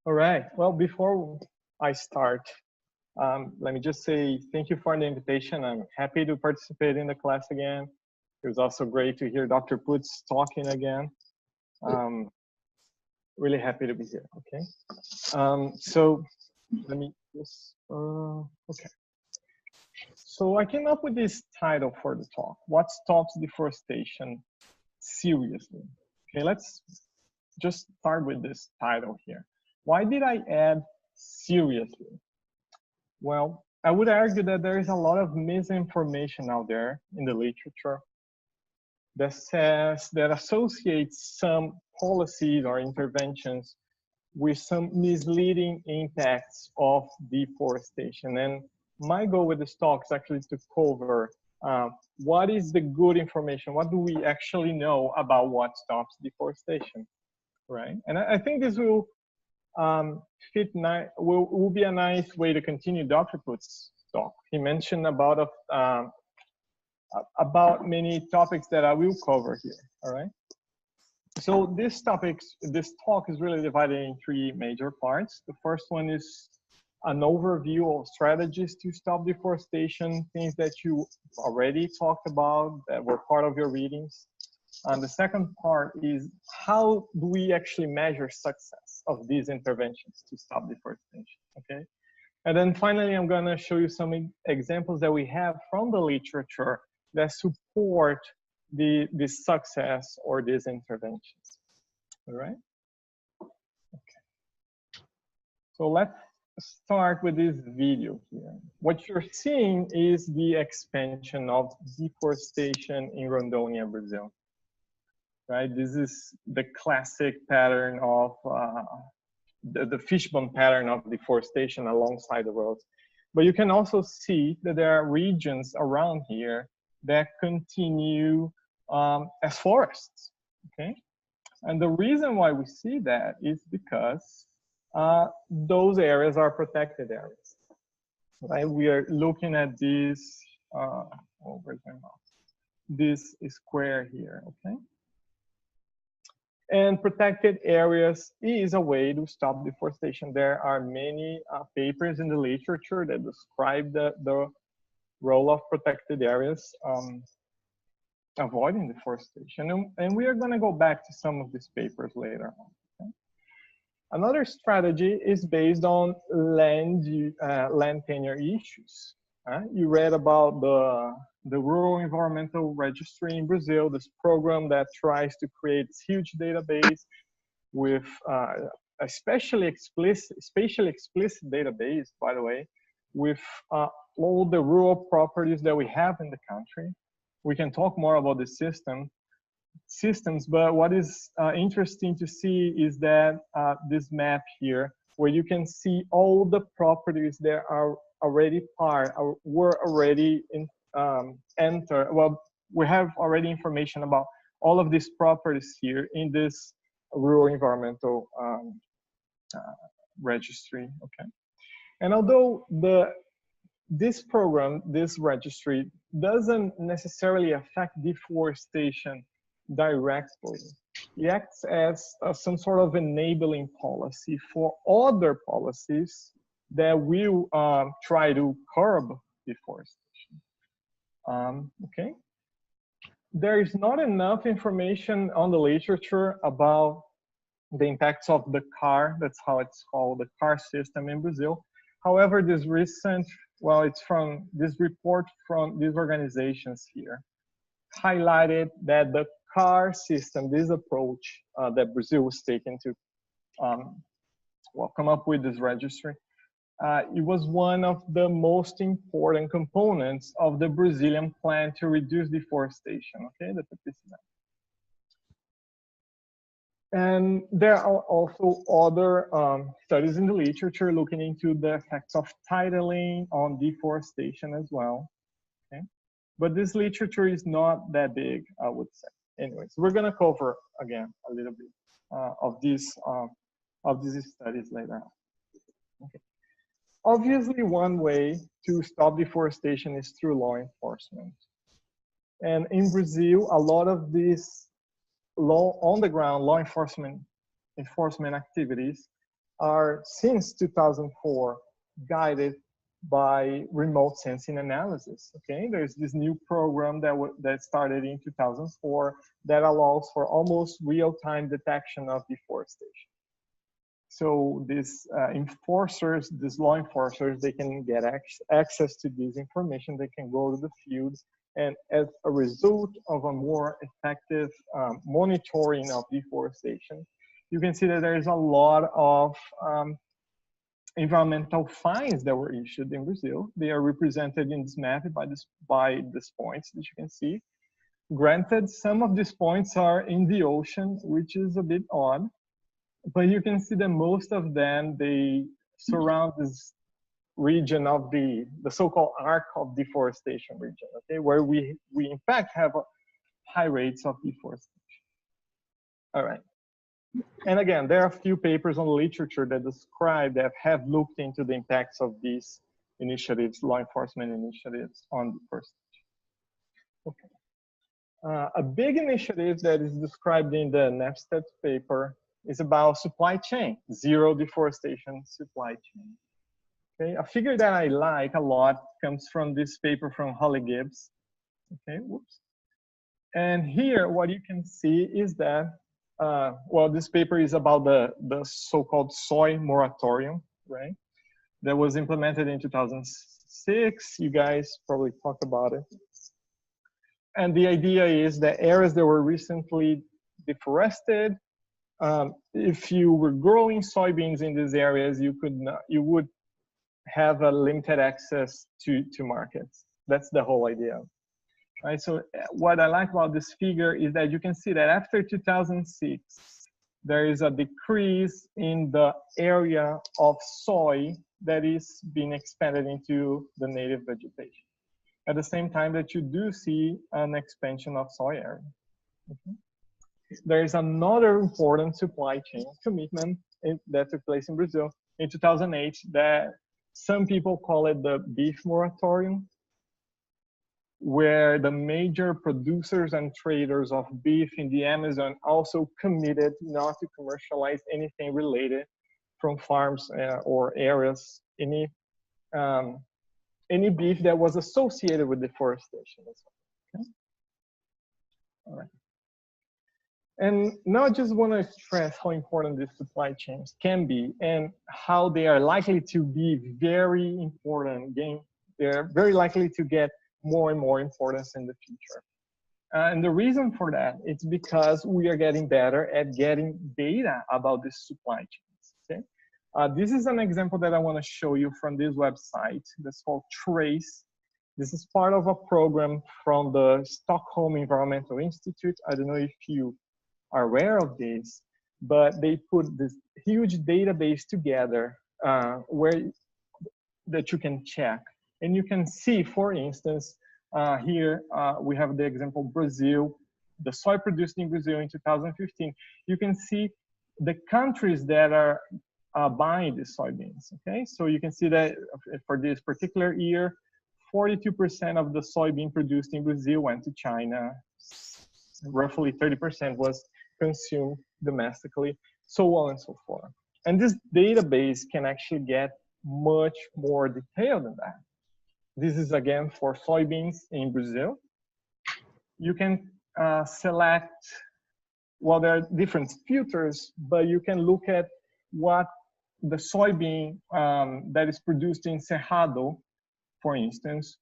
All right. Well, before I start, let me just say thank you for the invitation. I'm happy to participate in the class again. It was also great to hear Dr. Putz talking again. Um, really happy to be here. Okay. So let me just, okay. So I came up with this title for the talk: What Stops Deforestation Seriously? Okay, let's just start with this title here. Why did I add seriously? Well, I would argue that there is a lot of misinformation out there in the literature that associates some policies or interventions with some misleading impacts of deforestation. And my goal with this talk is actually to cover what is the good information, what do we actually know about what stops deforestation, right? And I think this will will be a nice way to continue Dr. Putz's talk. He mentioned about many topics that I will cover here. All right. So this talk is really divided in three major parts. The first one is an overview of strategies to stop deforestation, things that you already talked about that were part of your readings. The second part is how do we actually measure success of these interventions to stop deforestation, okay? And then finally, I'm gonna show you some examples that we have from the literature that support the success or these interventions, all right? Okay. So let's start with this video here. What you're seeing is the expansion of deforestation in Rondônia, Brazil. Right, this is the classic pattern of the fishbone pattern of deforestation alongside the roads. But you can also see that there are regions around here that continue as forests, okay? And the reason why we see that is because those areas are protected areas, right? We are looking at this, where's my mouse? This square here, okay? And protected areas is a way to stop deforestation. There are many papers in the literature that describe the role of protected areas avoiding deforestation. And we are going to go back to some of these papers later on. Okay? Another strategy is based on land tenure issues. You read about the Rural Environmental Registry in Brazil, this program that tries to create this huge database with a spatially explicit database, by the way, with all the rural properties that we have in the country. We can talk more about the systems, but what is interesting to see is that this map here, where you can see all the properties that are already were already entered. Well, we have already information about all of these properties here in this Rural Environmental Registry, okay? And although this program, this registry, doesn't necessarily affect deforestation directly, it acts as some sort of enabling policy for other policies that will try to curb deforestation. Okay. There is not enough information on the literature about the impacts of the CAR, that's how it's called, the CAR system in Brazil. However, this recent, well, it's from this report from these organizations here, highlighted that the CAR system, this approach that Brazil was taking to come up with this registry, it was one of the most important components of the Brazilian plan to reduce deforestation, okay, the TPCM. And there are also other studies in the literature looking into the effects of titling on deforestation as well, okay? But this literature is not that big, I would say. Anyways, we're gonna cover, again, a little bit of these studies later on, okay? Obviously, one way to stop deforestation is through law enforcement. And in Brazil, a lot of these on the ground law enforcement activities are, since 2004, guided by remote sensing analysis. Okay, there's this new program that started in 2004 that allows for almost real-time detection of deforestation. So these enforcers, these law enforcers, they can get access to this information. They can go to the field, and as a result of a more effective monitoring of deforestation, you can see that there is a lot of environmental fines that were issued in Brazil. They are represented in this map by these points that you can see. Granted, some of these points are in the ocean, which is a bit odd, but you can see that most of them, they surround this region of the so-called arc of deforestation region, okay, where we in fact have high rates of deforestation. All right. And again, there are a few papers on literature that describe that have looked into the impacts of these initiatives, law enforcement initiatives on deforestation. Okay. A big initiative that is described in the Neufstadt paper is about supply chain, zero deforestation supply chain. Okay, a figure that I like a lot comes from this paper from Holly Gibbs. Okay, whoops. And here, what you can see is that, well, this paper is about the so-called soy moratorium, right? That was implemented in 2006. You guys probably talked about it. And the idea is that areas that were recently deforested, if you were growing soybeans in these areas, you would have a limited access to markets. That's the whole idea. Right, so what I like about this figure is that you can see that after 2006, there is a decrease in the area of soy that is being expanded into the native vegetation. At the same time that you do see an expansion of soy area. Okay. There is another important supply chain commitment that took place in Brazil in 2008 that some people call it the beef moratorium, where the major producers and traders of beef in the Amazon also committed not to commercialize anything related from farms or areas, any beef that was associated with deforestation. Okay? All right. And now I just want to stress how important these supply chains can be and how they are likely to be very important. They're very likely to get more and more importance in the future. And the reason for that, it's because we are getting better at getting data about these supply chains, okay? This is an example that I want to show you from this website that's called Trace. This is part of a program from the Stockholm Environmental Institute. I don't know if you are aware of this, but they put this huge database together that you can check. And you can see, for instance, here we have the example Brazil, the soy produced in Brazil in 2015. You can see the countries that are buying the soybeans, okay? So you can see that for this particular year, 42% of the soybean produced in Brazil went to China. Roughly 30% was consumed domestically, so on and so forth. And this database can actually get much more detailed than that. This is again for soybeans in Brazil. You can select, well, there are different filters, but you can look at what the soybean that is produced in Cerrado, for instance,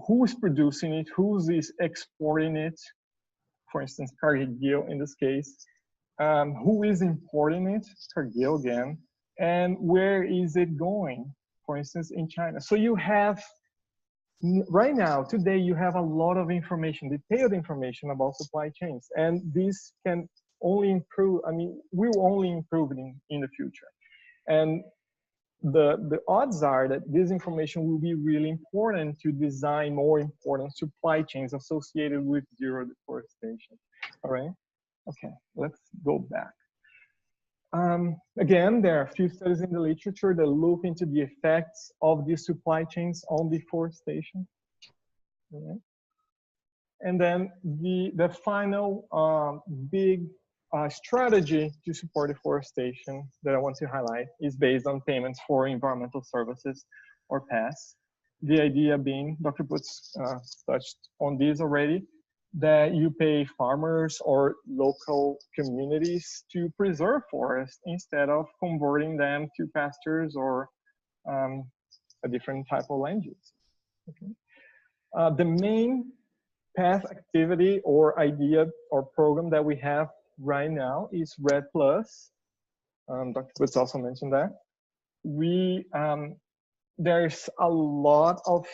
who is producing it, who is exporting it, for instance, Cargill in this case, who is importing it, Cargill again, and where is it going, for instance, in China. So you have, right now, today, you have a lot of information, detailed information about supply chains, and this can only improve, I mean, will only improve in the future. And the odds are that this information will be really important to design more important supply chains associated with zero deforestation. All right, okay, let's go back. Again, there are a few studies in the literature that look into the effects of these supply chains on deforestation. All right. And then the final big strategy to support deforestation that I want to highlight is based on payments for environmental services, or PAS. The idea being, Dr. Putz touched on this already, that you pay farmers or local communities to preserve forests instead of converting them to pastures or a different type of land use. Okay. The main PAS activity or idea or program that we have right now is REDD+. Dr. Putz also mentioned that. There's a lot of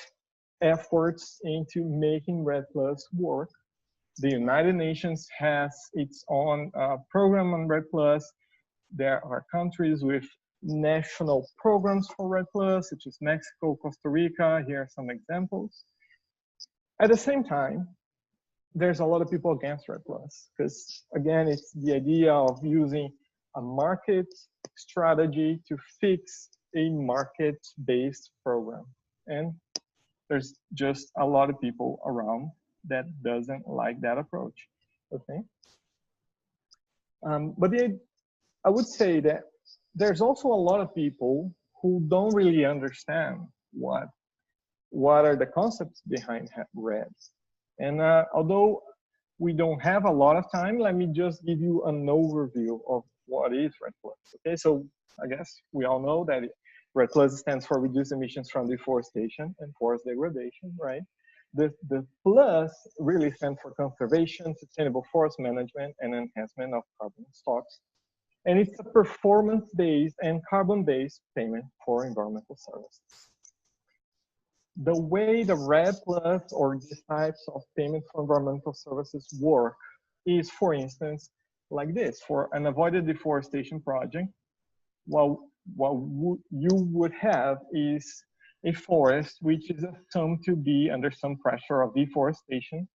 efforts into making REDD+ work. The United Nations has its own program on REDD+. There are countries with national programs for REDD+, such as Mexico, Costa Rica. Here are some examples. At the same time, there's a lot of people against REDD+, because again, it's the idea of using a market strategy to fix a market-based program. And there's just a lot of people around that doesn't like that approach, okay? But I would say that there's also a lot of people who don't really understand what are the concepts behind REDD. And although we don't have a lot of time, let me just give you an overview of what is REDD+. Okay, so I guess we all know that REDD+ stands for Reduce Emissions from Deforestation and Forest Degradation, right? The plus really stands for Conservation, Sustainable Forest Management, and Enhancement of Carbon Stocks. And it's a performance-based and carbon-based payment for environmental services. The way the REDD+ or these types of payments for environmental services work is, for instance, like this. For an avoided deforestation project, what you would have is a forest which is assumed to be under some pressure of deforestation.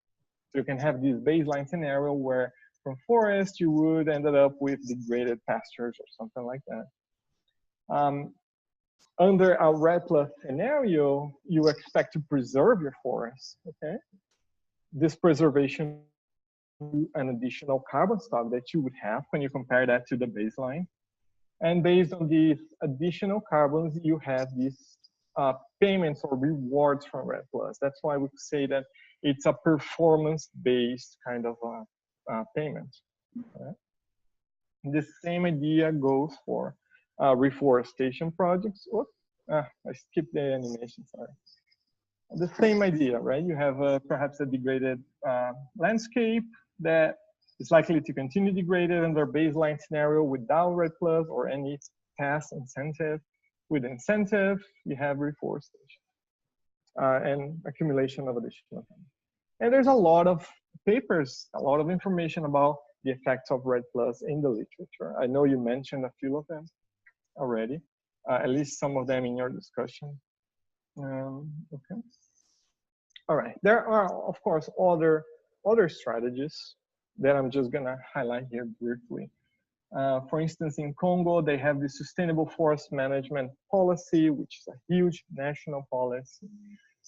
So you can have this baseline scenario where from forest you would end up with degraded pastures or something like that. Under a REDD+ scenario, you expect to preserve your forest, okay? This preservation, an additional carbon stock that you would have when you compare that to the baseline. And based on these additional carbons, you have these payments or rewards from REDD+. That's why we say that it's a performance-based kind of payment. Right? The same idea goes for reforestation projects. I skipped the animation, sorry. The same idea, right? You have perhaps a degraded landscape that is likely to continue degraded under baseline scenario without REDD+ or any past incentive. With incentive, you have reforestation and accumulation of additional time. And there's a lot of papers, a lot of information about the effects of REDD+ in the literature. I know you mentioned a few of them already, at least some of them in your discussion. Okay. All right, there are, of course, other strategies that I'm just gonna highlight here briefly. For instance, in Congo, they have the Sustainable Forest Management Policy, which is a huge national policy.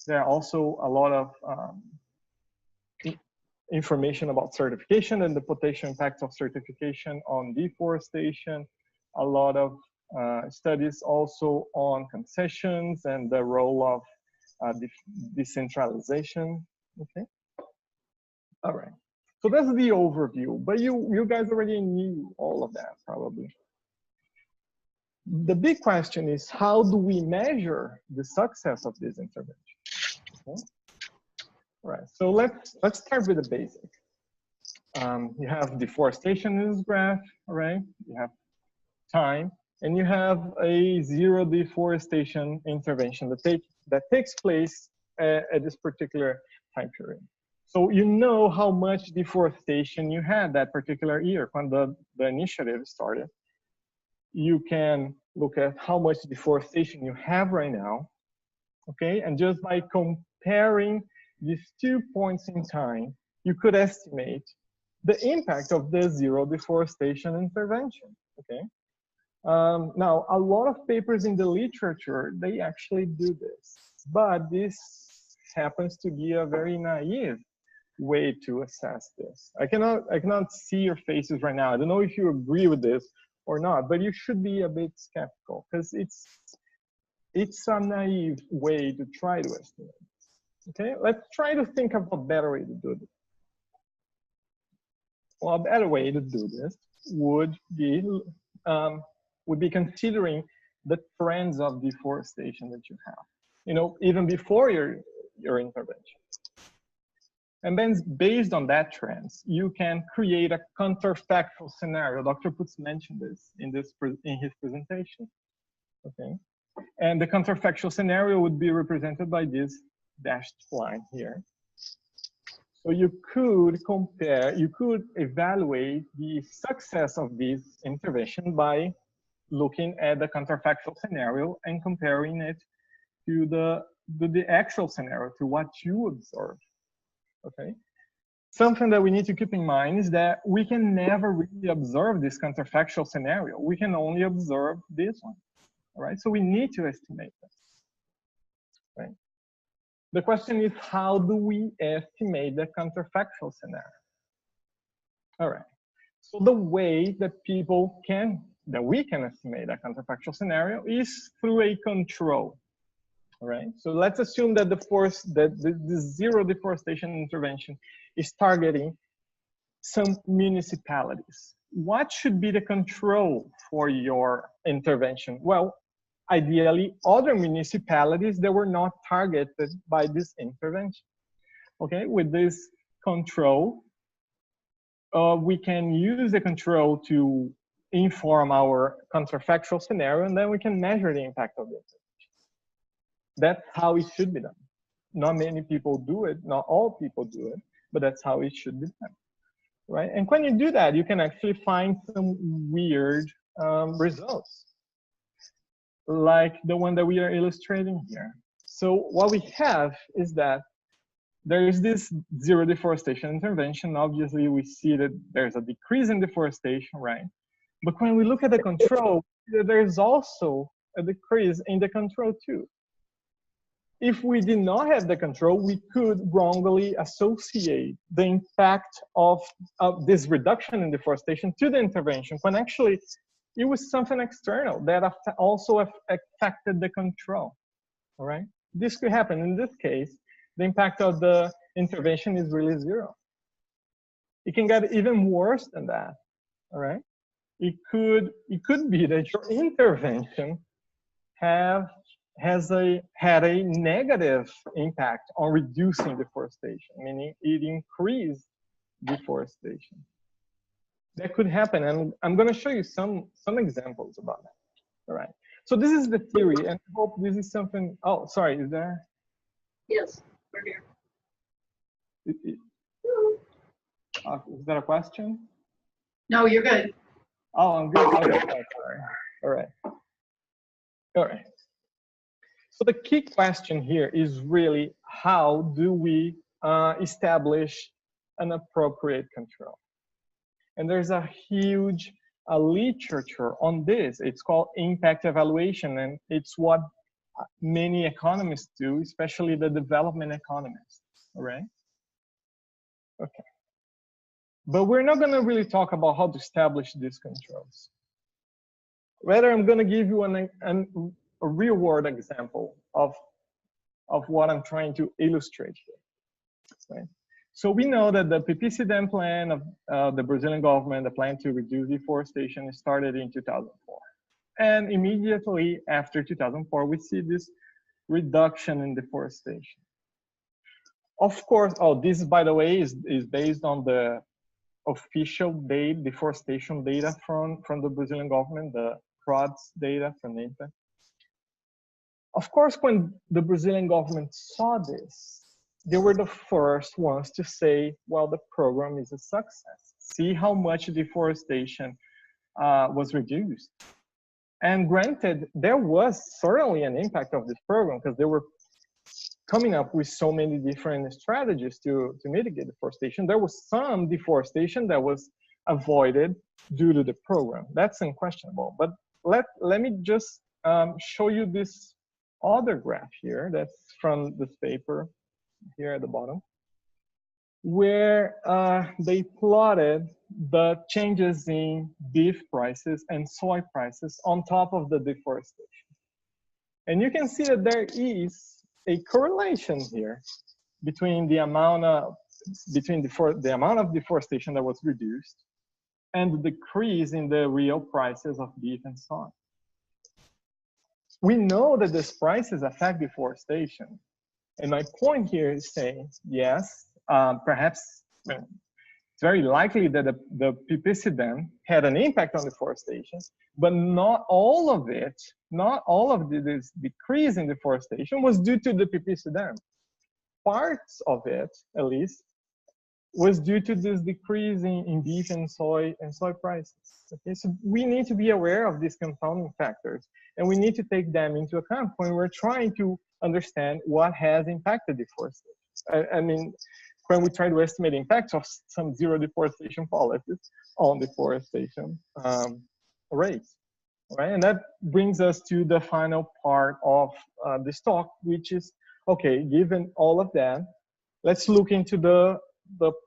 There are also a lot of information about certification and the potential impacts of certification on deforestation. A lot of studies also on concessions and the role of decentralization. Okay. All right. So that's the overview, but you guys already knew all of that probably. The big question is, how do we measure the success of this intervention? Okay. All right, so let's start with the basic. You have deforestation in this graph, all right? You have time, and you have a zero deforestation intervention that takes place at this particular time period. So you know how much deforestation you had that particular year when the initiative started. You can look at how much deforestation you have right now, okay? And just by comparing these 2 points in time, you could estimate the impact of the zero deforestation intervention, okay? Now, a lot of papers in the literature, they actually do this, but this happens to be a very naive way to assess this. I cannot see your faces right now. I don't know if you agree with this or not, but you should be a bit skeptical because it's a naive way to try to estimate. Okay, let's try to think of a better way to do this. Well, a better way to do this would be considering the trends of deforestation that you have, you know, even before your intervention. And then based on that trends, you can create a counterfactual scenario. Dr. Putz mentioned this in his presentation. Okay, and the counterfactual scenario would be represented by this dashed line here. So you could compare, you could evaluate the success of this intervention by looking at the counterfactual scenario and comparing it to the actual scenario, to what you observed. Okay. Something that we need to keep in mind is that we can never really observe this counterfactual scenario. We can only observe this one. All right. So we need to estimate this. Right. The question is, how do we estimate the counterfactual scenario? All right. So the way that we can estimate a counterfactual scenario is through a control. All right. So let's assume that the zero deforestation intervention is targeting some municipalities. What should be the control for your intervention? Well, ideally, other municipalities that were not targeted by this intervention. Okay, with this control, we can use the control to inform our counterfactual scenario, and then we can measure the impact of the intervention. That's how it should be done. Not many people do it, not all people do it, but that's how it should be done, right? And when you do that, you can actually find some weird results, like the one that we are illustrating here. So what we have is that there is this zero deforestation intervention. Obviously, we see that there's a decrease in deforestation, right? But when we look at the control, there's also a decrease in the control too. If we did not have the control, we could wrongly associate the impact of this reduction in deforestation to the intervention, when actually it was something external that also affected the control, all right? This could happen. In this case, the impact of the intervention is really zero. It can get even worse than that, all right? It could be that your intervention had a negative impact on reducing deforestation, meaning it increased deforestation. That could happen, and I'm going to show you some examples about that. All right. So this is the theory, and I hope this is something. Oh, sorry. Is there? Yes, we're here. Is that a question? No, you're good. Oh, I'm good. Okay, sorry. All right. All right. So the key question here is really, how do we establish an appropriate control? And there's a huge literature on this. It's called impact evaluation, and it's what many economists do, especially the development economists, all right? Okay. But we're not gonna really talk about how to establish these controls. Rather, I'm gonna give you a real world example of what I'm trying to illustrate here, right? So we know that the PPCDM plan of the Brazilian government, the plan to reduce deforestation, started in 2004. And immediately after 2004, we see this reduction in deforestation. Of course, this, by the way, is based on the official deforestation data from the Brazilian government, the PRODS data from NIMPA. Of course, when the Brazilian government saw this, they were the first ones to say, well, the program is a success. See how much deforestation was reduced. And granted, there was certainly an impact of this program, because they were coming up with so many different strategies to mitigate deforestation. There was some deforestation that was avoided due to the program. That's unquestionable. But let me just show you this other graph here that's from this paper here at the bottom. where they plotted the changes in beef prices and soy prices on top of the deforestation. And you can see that there is a correlation here between the amount of deforestation that was reduced and the decrease in the real prices of beef and soy. We know that these prices affect deforestation. And my point here is saying, yes, perhaps it's very likely that the PPC ban had an impact on deforestation, but not all of it, not all of this decrease in deforestation was due to the PPC ban. Parts of it, at least, was due to this decrease in beef and soy prices. Okay, so we need to be aware of these compounding factors, and we need to take them into account when we're trying to understand what has impacted deforestation. I mean, when we try to estimate the impacts of some zero deforestation policies on deforestation rates, right? And that brings us to the final part of this talk, which is, okay, given all of that, let's look into the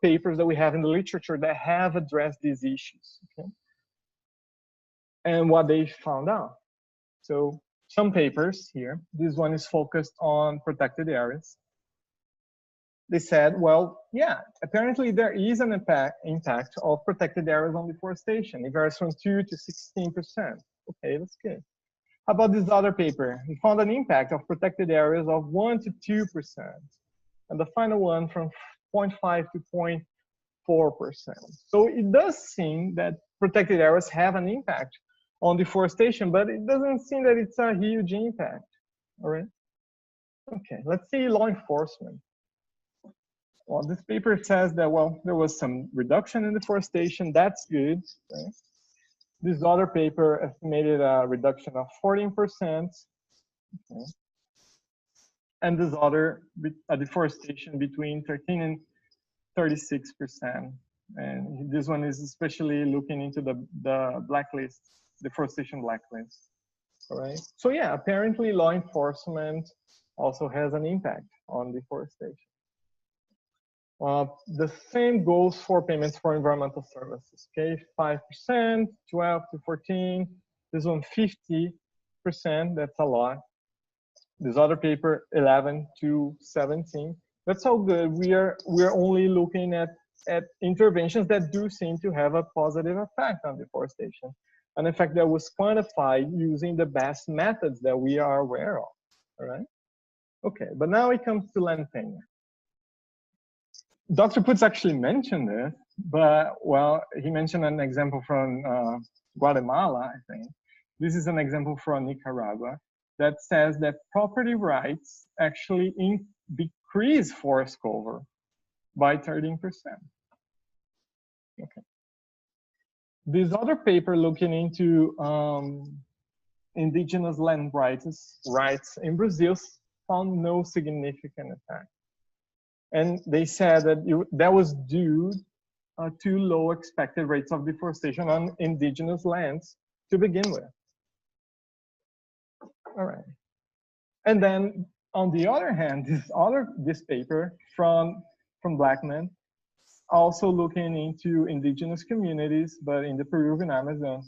papers that we have in the literature that have addressed these issues, okay? And what they found out. So some papers here, this one is focused on protected areas. They said, well, yeah, apparently there is an impact of protected areas on deforestation. It varies from 2 to 16%. Okay, that's good. How about this other paper? We found an impact of protected areas of 1 to 2%. And the final one from 0.5 to 0.4%. So it does seem that protected areas have an impact on deforestation, but it doesn't seem that it's a huge impact. All right. Okay, let's see law enforcement. Well, this paper says that, well, there was some reduction in deforestation. That's good. Right? This other paper estimated a reduction of 14%. Okay. And this other, a deforestation between 13 and 36%. And this one is especially looking into the blacklist, deforestation blacklist. All right. So yeah, apparently law enforcement also has an impact on deforestation. The same goes for payments for environmental services. Okay, 5%, 12 to 14. This one 50%. That's a lot. This other paper 11 to 17. That's all good. We're only looking at interventions that do seem to have a positive effect on deforestation. An effect that was quantified using the best methods that we are aware of. All right. Okay, but now it comes to land tenure. Dr. Putz actually mentioned it, but well, he mentioned an example from Guatemala, I think. This is an example from Nicaragua that says that property rights actually decrease forest cover by 13%. Okay. This other paper looking into indigenous land rights in Brazil found no significant effect. And they said that that was due to low expected rates of deforestation on indigenous lands to begin with. All right. And then on the other hand, this paper from Blackman, also looking into indigenous communities, but in the Peruvian Amazon,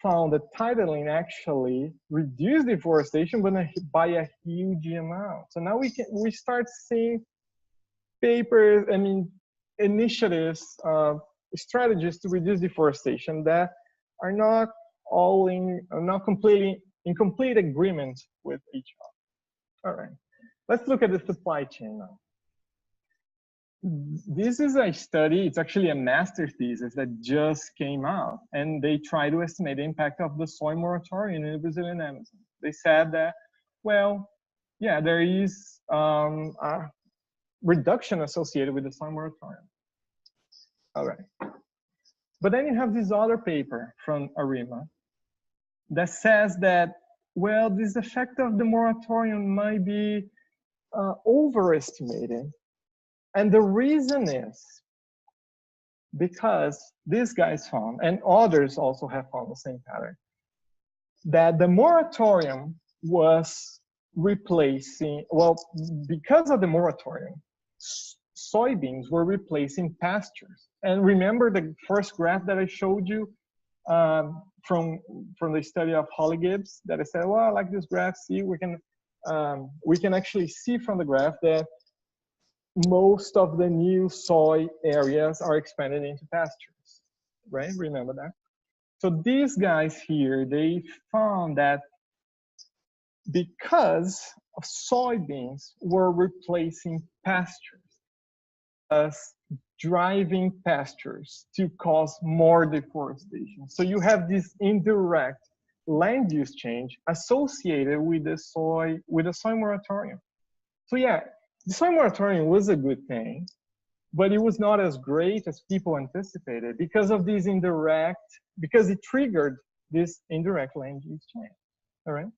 found that titling actually reduced deforestation, but by a huge amount. So now we start seeing papers, I mean, initiatives, strategies to reduce deforestation that are not completely in complete agreement with each other. All right, let's look at the supply chain now. This is a study, it's actually a master thesis that just came out, and they try to estimate the impact of the soy moratorium in the Brazilian Amazon. They said that, well, yeah, there is a reduction associated with the soy moratorium. All right. But then you have this other paper from ARIMA that says that, well, this effect of the moratorium might be overestimated. And the reason is because these guys found, and others also have found the same pattern, that the moratorium was replacing, well, because of the moratorium, soybeans were replacing pastures. And remember the first graph that I showed you from the study of Holly Gibbs, that I said, well, I like this graph. See, we can actually see from the graph that most of the new soy areas are expanded into pastures, right? Remember that? So these guys here, they found that because of soybeans were replacing pastures, thus driving pastures to cause more deforestation. So you have this indirect land use change associated with the soy moratorium. So yeah, the soy moratorium was a good thing, but it was not as great as people anticipated because of these because it triggered this indirect land use change. All right.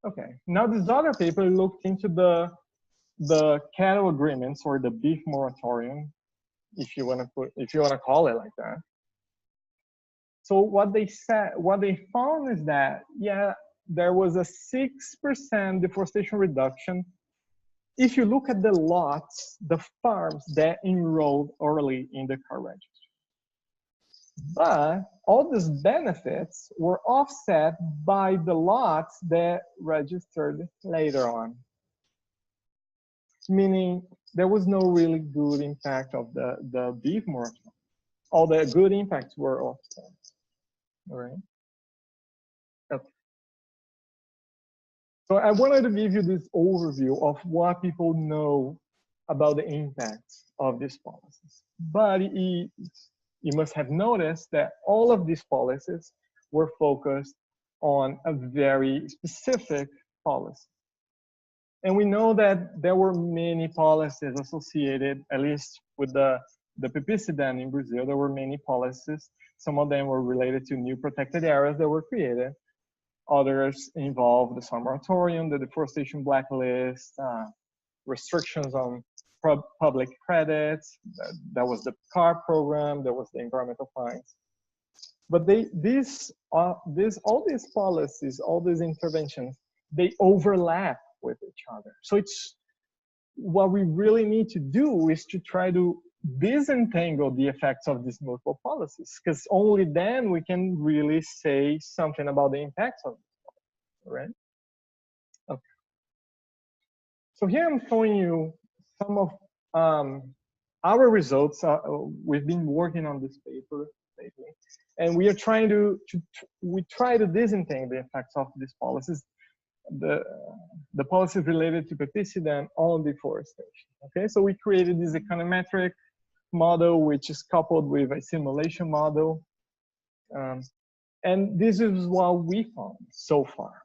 Okay. Now this other paper looked into the cattle agreements, or the beef moratorium, if you want to call it like that. So what they found is that, yeah, there was a 6% deforestation reduction if you look at the lots, the farms that enrolled early in the car registry. But all these benefits were offset by the lots that registered later on, meaning there was no really good impact of the beef moratorium. All the good impacts were offset. All right. Okay. So I wanted to give you this overview of what people know about the impacts of these policies. But you must have noticed that all of these policies were focused on a very specific policy. And we know that there were many policies associated, at least with the Pepiciden in Brazil. There were many policies. Some of them were related to new protected areas that were created. Others involved the soy moratorium, the deforestation blacklist, restrictions on public credits. That was the CAR program. There was the environmental fines. But all these policies, all these interventions, they overlap with each other. So it's what we really need to do is to try to disentangle the effects of these multiple policies, because only then we can really say something about the impacts of this, right? Okay. So here I'm showing you some of our results. We've been working on this paper lately, and we are trying we try to disentangle the effects of these policies, the policies related to Pepiciden on deforestation. Okay, so we created this econometric model, which is coupled with a simulation model. And this is what we found so far.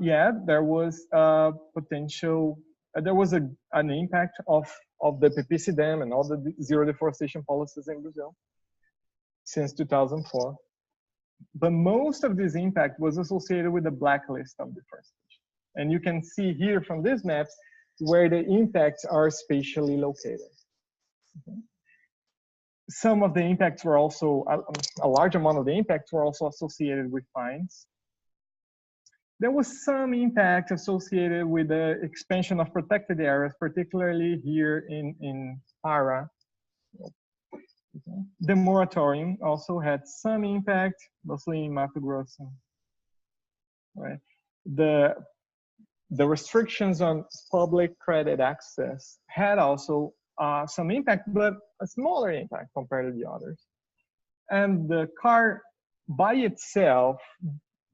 Yeah, there was a potential, there was an impact of the Pepiciden and all the zero deforestation policies in Brazil since 2004. But most of this impact was associated with the blacklist of deforestation. And you can see here from these maps where the impacts are spatially located. Okay. Some of the impacts were also, a large amount of the impacts were also associated with fines. There was some impact associated with the expansion of protected areas, particularly here in Para. Okay. The moratorium also had some impact, mostly in Mato Grosso. Right. The restrictions on public credit access had also some impact, but a smaller impact compared to the others. And the CAR by itself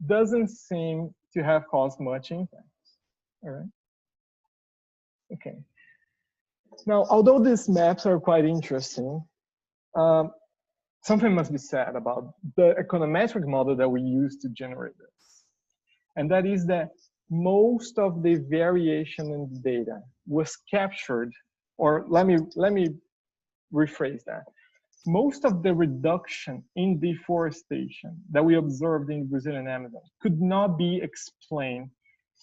doesn't seem to have caused much impact. All right. Okay. Now, although these maps are quite interesting, something must be said about the econometric model that we use to generate this. And that is that most of the variation in the data was captured, or let me rephrase that. Most of the reduction in deforestation that we observed in the Brazilian Amazon could not be explained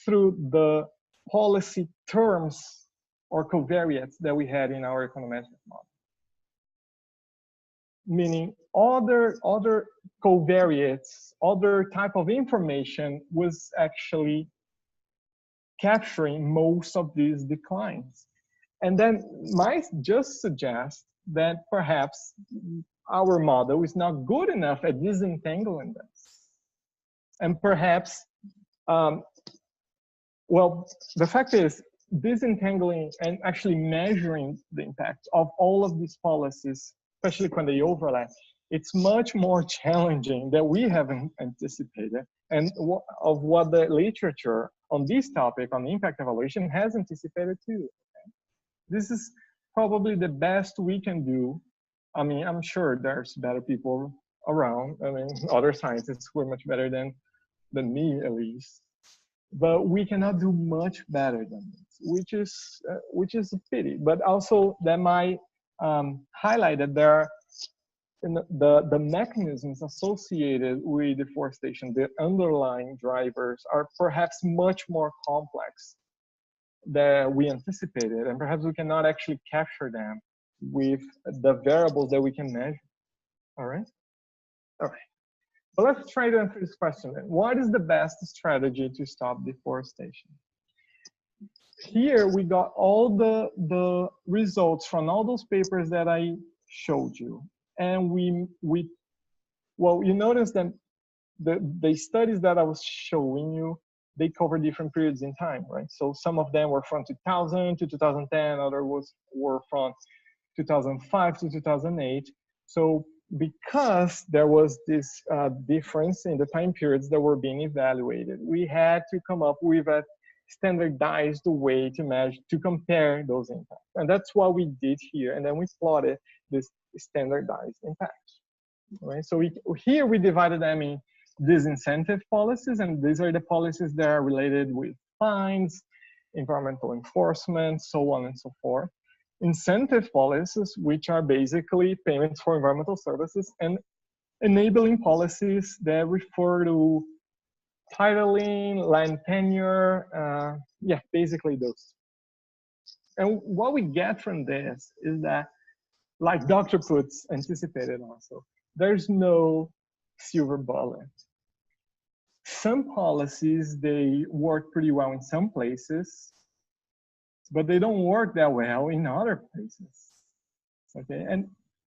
through the policy terms or covariates that we had in our econometric model. Meaning other covariates, other type of information was actually capturing most of these declines. And then might just suggest that perhaps our model is not good enough at disentangling this. And perhaps, well, the fact is, disentangling and actually measuring the impact of all of these policies, especially when they overlap, it's much more challenging than we haven't anticipated, and of what the literature on this topic, on impact evaluation, has anticipated too. This is probably the best we can do. I mean, I'm sure there's better people around. I mean, other scientists who are much better than me, at least. But we cannot do much better than this, which is a pity. But also that might highlight that there are the mechanisms associated with deforestation, the underlying drivers, are perhaps much more complex than we anticipated, and perhaps we cannot actually capture them with the variables that we can measure. All right. But let's try to answer this question then. What is the best strategy to stop deforestation? Here we got all the results from all those papers that I showed you. And well, you notice that the studies that I was showing you, they cover different periods in time, right? So some of them were from 2000 to 2010, others were from 2005 to 2008. So because there was this difference in the time periods that were being evaluated, we had to come up with a standardized way to measure, to compare those impacts. And that's what we did here. And then we plotted this standardized impact, right? So here we divided them in disincentive policies, and these are the policies that are related with fines, environmental enforcement, so on and so forth. Incentive policies, which are basically payments for environmental services, and enabling policies that refer to titling, land tenure, yeah, basically those. And what we get from this is that, like Dr. Putz anticipated also, there's no silver bullet. Some policies, they work pretty well in some places, but they don't work that well in other places. Okay,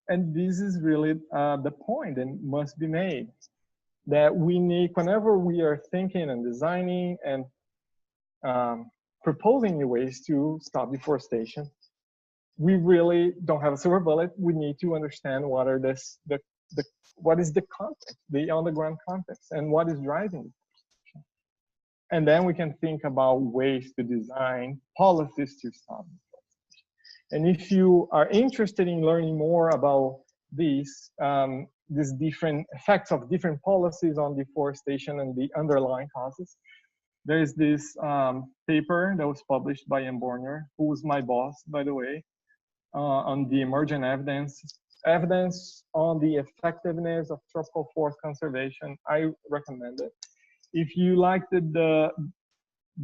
and this is really the point and must be made, that we need, whenever we are thinking and designing and proposing new ways to stop deforestation, we really don't have a silver bullet. We need to understand what are what is the context, the on-the-ground context, and what is driving deforestation. And then we can think about ways to design policies to stop deforestation. And if you are interested in learning more about these different effects of different policies on deforestation and the underlying causes, there is this paper that was published by Ian Borner, who was my boss, by the way, on the emergent evidence on the effectiveness of tropical forest conservation. I recommend it. If you like the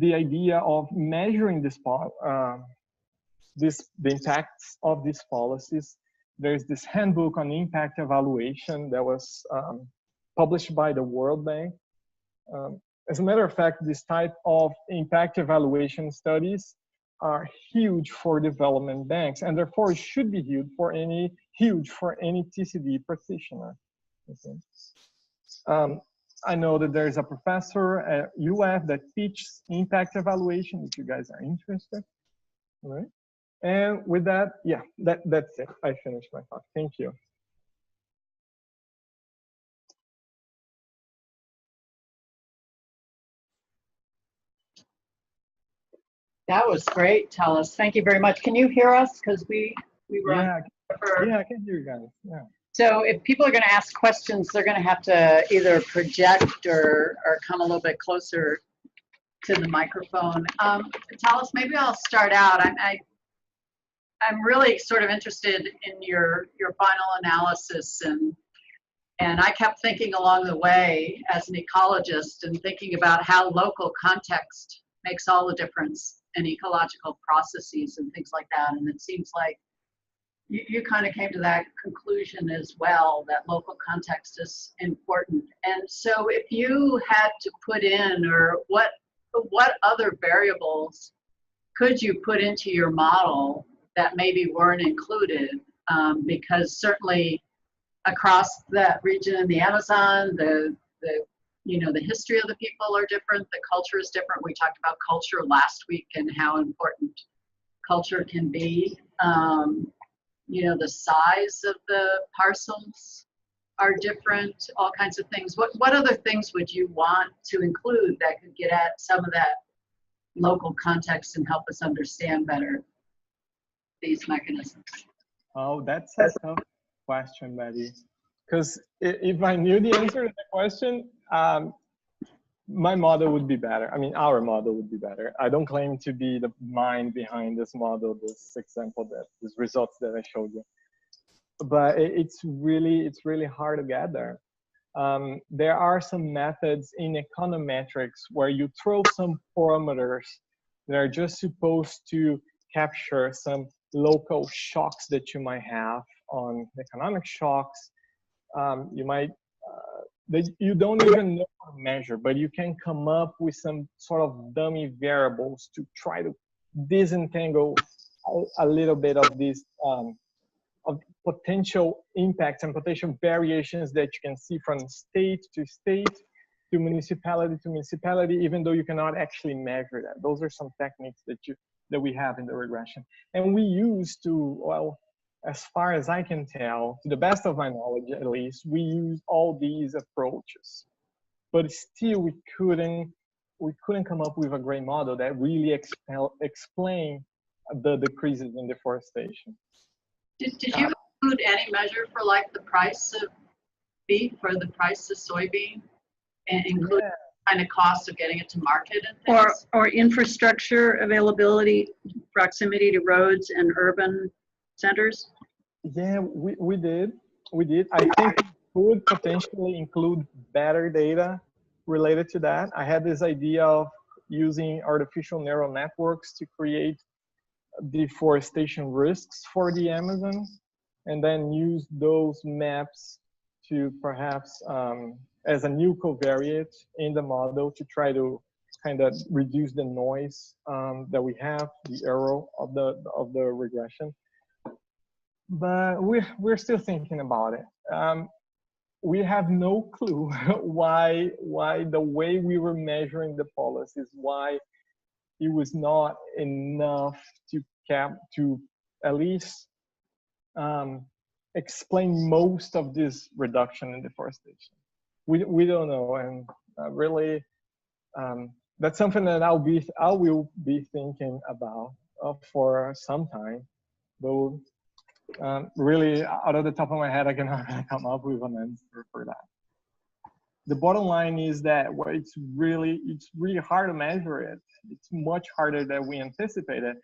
idea of measuring the impacts of these policies, there's this handbook on impact evaluation that was published by the World Bank. As a matter of fact, this type of impact evaluation studies are huge for development banks, and therefore it should be huge for any TCD practitioner. Okay. I know that there's a professor at UF that teaches impact evaluation, if you guys are interested. All right. And with that, yeah, that's it. I finished my talk. Thank you. That was great, Thales. Thank you very much. Can you hear us? Because we were yeah, I can hear you guys. Yeah. So if people are going to ask questions, they're going to have to either project or come a little bit closer to the microphone. Thales, maybe I'll start out. I'm really sort of interested in your final analysis, and I kept thinking along the way as an ecologist and thinking about how local context makes all the difference in ecological processes and things like that. And it seems like you kind of came to that conclusion as well, that local context is important. And so if you had to put in, or what other variables could you put into your model that maybe weren't included, because certainly across that region in the Amazon, the history of the people are different, the culture is different. We talked about culture last week and how important culture can be. The size of the parcels are different, all kinds of things. What other things would you want to include that could get at some of that local context and help us understand better these mechanisms? Oh, that's a tough question, Betty. Because if I knew the answer to the question, my model would be better. I mean, our model would be better. I don't claim to be the mind behind this model, this example, these results that I showed you. But it's really hard to get there. There are some methods in econometrics where you throw some parameters that are just supposed to capture some local shocks that you might have on economic shocks. You might, that you don't even know how to measure, but you can come up with some sort of dummy variables to try to disentangle a little bit of these of potential impacts and potential variations that you can see from state to state, to municipality, even though you cannot actually measure that. Those are some techniques that we have in the regression. And we use to, well, as far as I can tell, to the best of my knowledge at least, we use all these approaches. But still we couldn't come up with a great model that really explain the decreases in deforestation. Did you include any measure for like the price of beef or the price of soybean, and include kind of cost of getting it to market and things? Or infrastructure availability, proximity to roads and urban centers? Yeah, we did. I think we could potentially include better data related to that. I had this idea of using artificial neural networks to create deforestation risks for the Amazon, and then use those maps to perhaps as a new covariate in the model to try to kind of reduce the noise that we have, the error of the regression. But we're still thinking about it. We have no clue why the way we were measuring the policies, why it was not enough to at least explain most of this reduction in deforestation. We don't know, and really that's something that I will be thinking about for some time. Though really, out of the top of my head, I cannot come up with an answer for that. The bottom line is that it's really hard to measure it. It's much harder than we anticipated.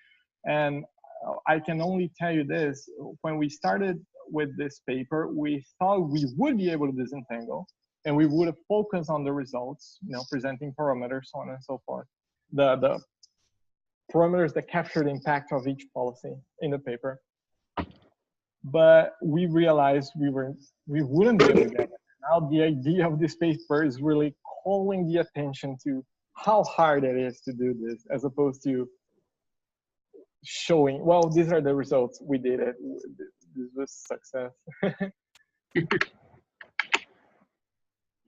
And I can only tell you this, when we started with this paper, we thought we would be able to disentangle, and we would have focused on the results, presenting parameters, so on and so forth. The parameters that capture the impact of each policy in the paper. But we realized we wouldn't be able to get it. Now the idea of this paper is really calling the attention to how hard it is to do this, as opposed to showing, well, these are the results, we did it, this was success.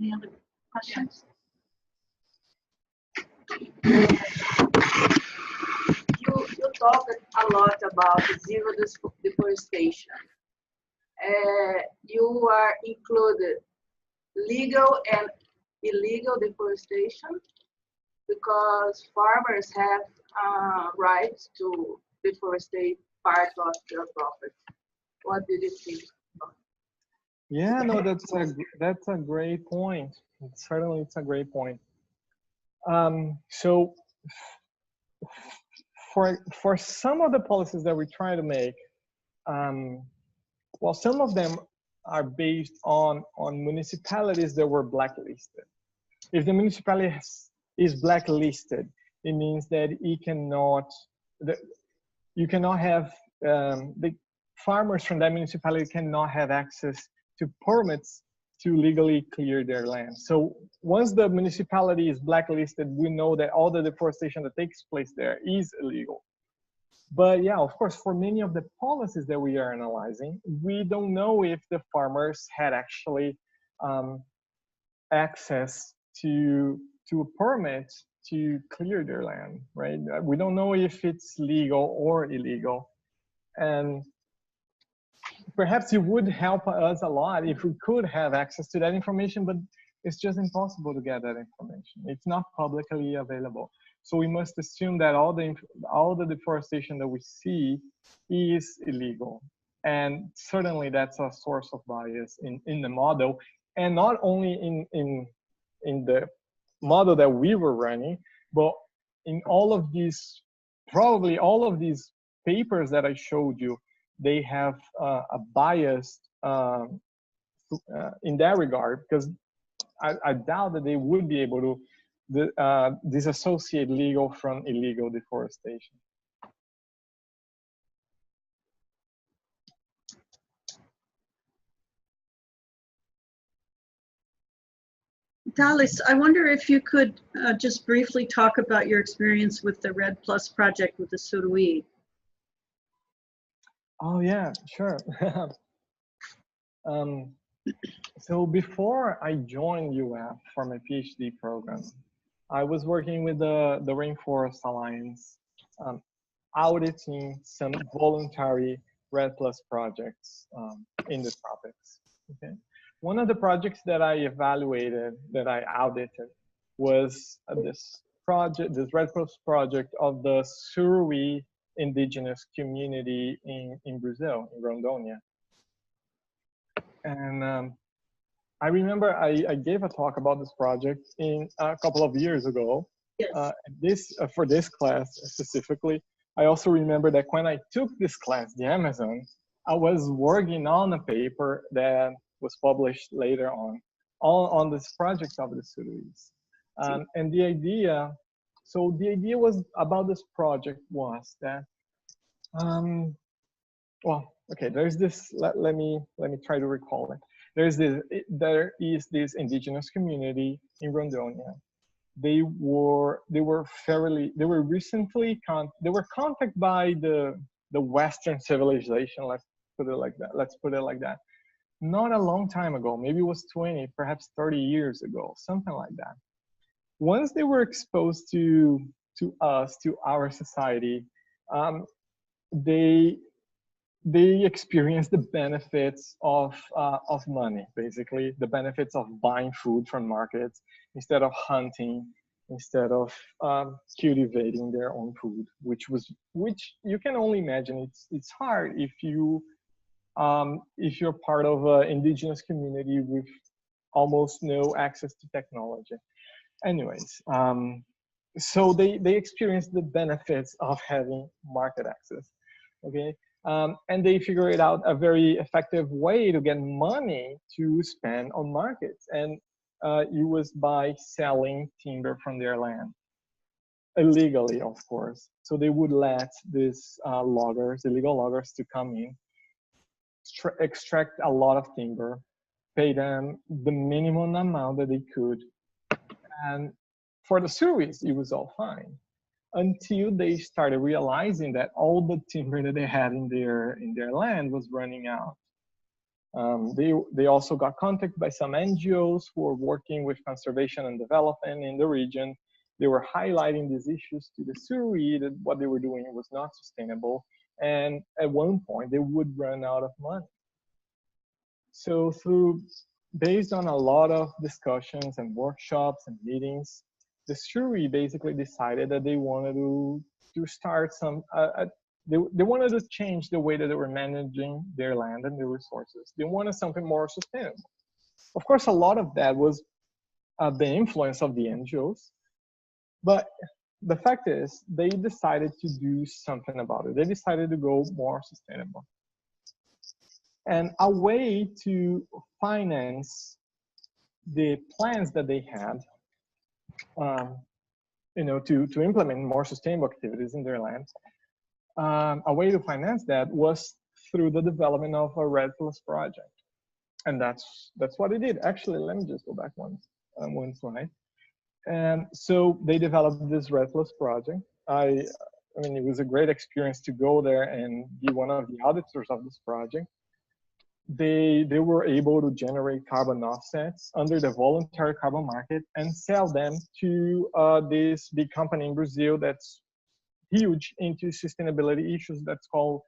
Any other questions? You talked a lot about zero deforestation. You are included legal and illegal deforestation, because farmers have rights to deforestate part of their property. What did you think about? Yeah, no, that's a great point. Certainly, it's a great point. So for some of the policies that we try to make, well, some of them are based on municipalities that were blacklisted. If the municipality is blacklisted, it means that you cannot have, the farmers from that municipality cannot have access to permits to legally clear their land. So once the municipality is blacklisted, we know that all the deforestation that takes place there is illegal. But yeah, of course, for many of the policies that we are analyzing, we don't know if the farmers had actually access to a permit to clear their land, right? We don't know if it's legal or illegal. And perhaps it would help us a lot if we could have access to that information, but it's just impossible to get that information. It's not publicly available. So we must assume that all the deforestation that we see is illegal. And certainly that's a source of bias in the model. And not only in the model that we were running, but in all of these, probably all of these papers that I showed you, they have a bias in that regard, because I doubt that they would be able to disassociate legal from illegal deforestation. Thales, I wonder if you could just briefly talk about your experience with the Red Plus project with the Surui. Oh yeah, sure. So before I joined UF for my PhD program, I was working with the Rainforest Alliance, auditing some voluntary Red Plus projects in the tropics. Okay. One of the projects that I evaluated, that I audited, was this Red Plus project of the Surui indigenous community in Brazil, in Rondônia. And I remember I gave a talk about this project in a couple of years ago. Yes. For this class specifically. I also remember that when I took this class, the Amazon, I was working on a paper that was published later on this project of the Suruis. And the idea was about this project was that, well, okay, there's this, let me try to recall it. There is this indigenous community in Rondônia. They were recently contacted by the Western civilization. Let's put it like that. Not a long time ago, maybe it was 20, perhaps 30 years ago, something like that. Once they were exposed to us, to our society, they experience the benefits of money, basically the benefits of buying food from markets instead of hunting, instead of cultivating their own food, which you can only imagine. It's hard if you're part of an indigenous community with almost no access to technology. Anyways, so they experience the benefits of having market access. Okay. And they figured out a very effective way to get money to spend on markets. And it was by selling timber from their land, illegally, of course. So they would let these illegal loggers to come in, extract a lot of timber, pay them the minimum amount that they could. And for the Suruis, it was all fine, until they started realizing that all the timber that they had in their land was running out. They also got contacted by some NGOs who were working with conservation and development in the region. They were highlighting these issues to the Surui, that what they were doing was not sustainable. And at one point, they would run out of money. So based on a lot of discussions and workshops and meetings, the Surui basically decided that they wanted to start some, they wanted to change the way that they were managing their land and their resources. They wanted something more sustainable. Of course, a lot of that was the influence of the NGOs, but the fact is they decided to do something about it. They decided to go more sustainable. And a way to finance the plans that they had, to implement more sustainable activities in their land, a way to finance that was through the development of a Red Plus project. And that's what they did. Actually, let me just go back one slide. And so they developed this Red Plus project. I mean, it was a great experience to go there and be one of the auditors of this project. They were able to generate carbon offsets under the voluntary carbon market and sell them to this big company in Brazil that's huge into sustainability issues. It's called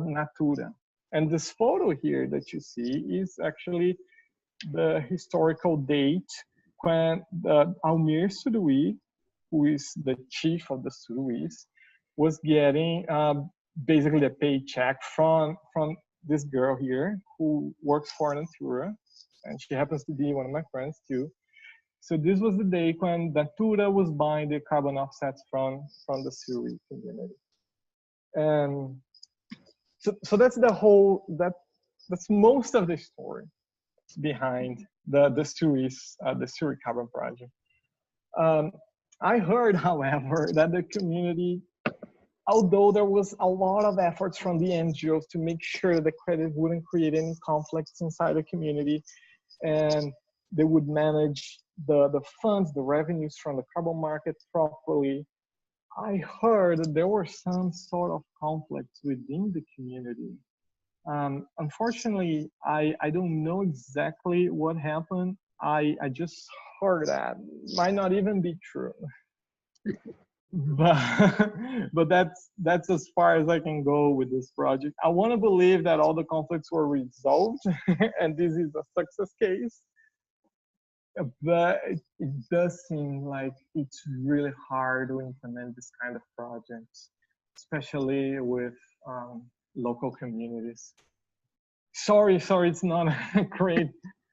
Natura. And this photo here that you see is actually the historical date when Almir Suruí, who is the chief of the Suruís, was getting basically a paycheck from this girl here who works for Natura, and she happens to be one of my friends too. So this was the day when Natura was buying the carbon offsets from the Suruí community. And so that's the whole, that's most of the story behind the Suruí carbon project. I heard, however, that the community, although there was a lot of efforts from the NGOs to make sure that the credit wouldn't create any conflicts inside the community, and they would manage the funds, the revenues from the carbon market properly, I heard that there were some sort of conflicts within the community. Unfortunately, I don't know exactly what happened. I just heard that. Might not even be true. But that's as far as I can go with this project. I want to believe that all the conflicts were resolved and this is a success case. But it does seem like it's really hard to implement this kind of projects, especially with local communities. Sorry, it's not a great,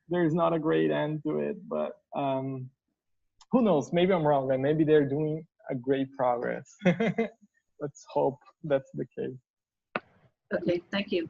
there's not a great end to it, but who knows, maybe I'm wrong, and maybe they're doing a great progress. Let's hope that's the case. Okay, thank you.